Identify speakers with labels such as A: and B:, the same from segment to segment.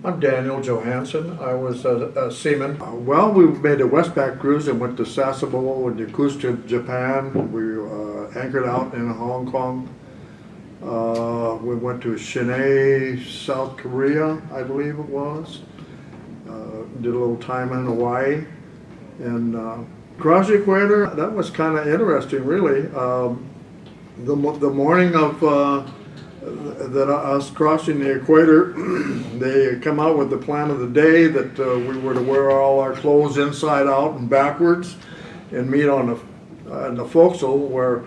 A: I'm Daniel Johansen. I was a seaman. Well, we made a WestPac cruise and went to Sasebo and Yakutia, Japan. We anchored out in Hong Kong. We went to Chennai, South Korea, I believe it was. Did a little time in Hawaii. And across the equator, that was kind of interesting, really. The morning of us crossing the equator, they come out with the plan of the day that we were to wear all our clothes inside out and backwards and meet on the forecastle where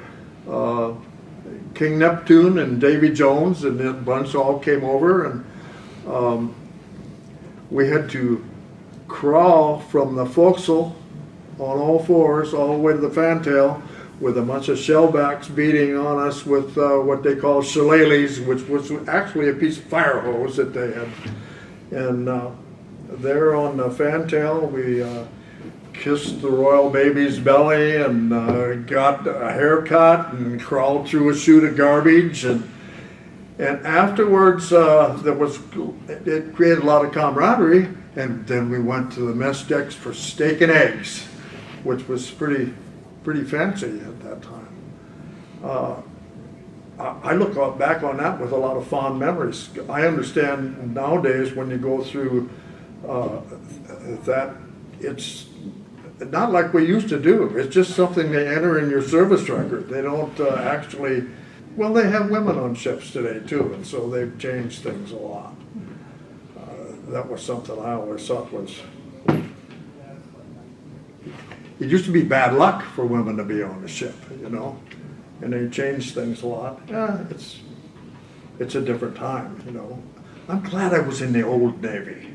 A: King Neptune and Davy Jones and that bunch all came over, and we had to crawl from the forecastle on all fours all the way to the fantail with a bunch of shellbacks beating on us with what they call shillelaghs, which was actually a piece of fire hose that they had. And there on the fantail, we kissed the royal baby's belly and got a haircut and crawled through a chute of garbage. And afterwards, it created a lot of camaraderie. And then we went to the mess decks for steak and eggs, which was pretty fancy at that time. I look back on that with a lot of fond memories. I understand nowadays when you go through that, it's not like we used to do. It's just something they enter in your service record. They don't actually, well, they have women on ships today too, and so they've changed things a lot. That was something I always thought was, it used to be bad luck for women to be on the ship, you know, and they changed things a lot. Yeah, it's a different time, you know. I'm glad I was in the old Navy.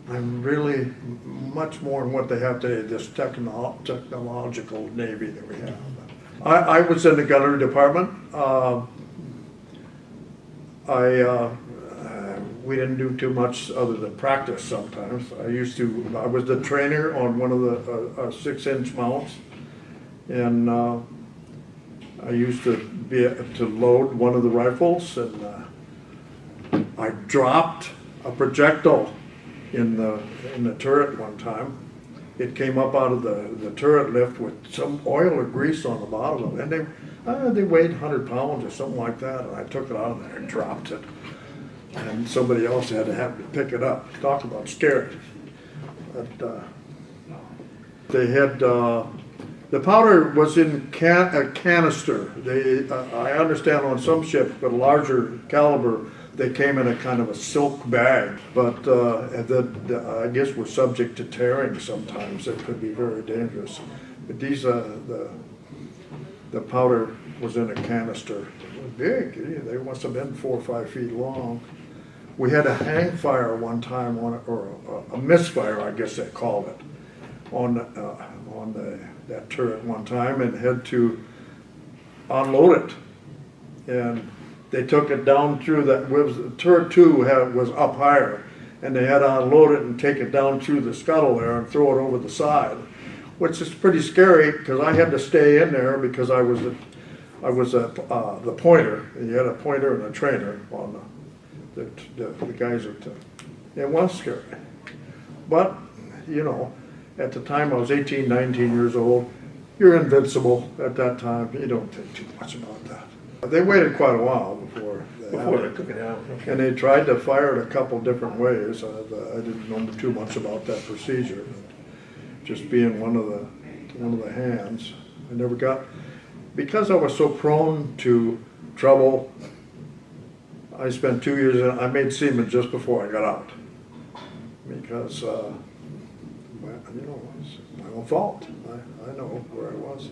A: I'm really much more in what they have today, this technological Navy that we have. I was in the gunnery department. We didn't do too much other than practice sometimes. I was the trainer on one of the 6-inch mounts, and I used to load one of the rifles, and I dropped a projectile in the turret one time. It came up out of the turret lift with some oil or grease on the bottom of it, and they weighed 100 pounds or something like that, and I took it out of there and dropped it. And somebody else had to have to pick it up. Talk about scary. But they had the powder was in a canister. I understand on some ships, but a larger caliber, they came in a kind of a silk bag. But I guess we're subject to tearing sometimes. It could be very dangerous. But these the powder was in a canister. It was big. They must have been 4 or 5 feet long. We had a hang fire one time, or a misfire, I guess they called it, on that turret one time, and had to unload it. And they took it down through that. Turret 2 was up higher, and they had to unload it and take it down through the scuttle there and throw it over the side, which is pretty scary because I had to stay in there because I was the pointer. And you had a pointer and a trainer on the guys at it was scary. But, you know, at the time I was 18, 19 years old. You're invincible at that time. You don't think too much about that. They waited quite a while before they
B: took it out. Okay.
A: And they tried to fire it a couple different ways. I didn't know too much about that procedure. Just being one of the hands, I never got, because I was so prone to trouble. I spent 2 years I made seaman just before I got out because, you know, it's my own fault. I know where I was.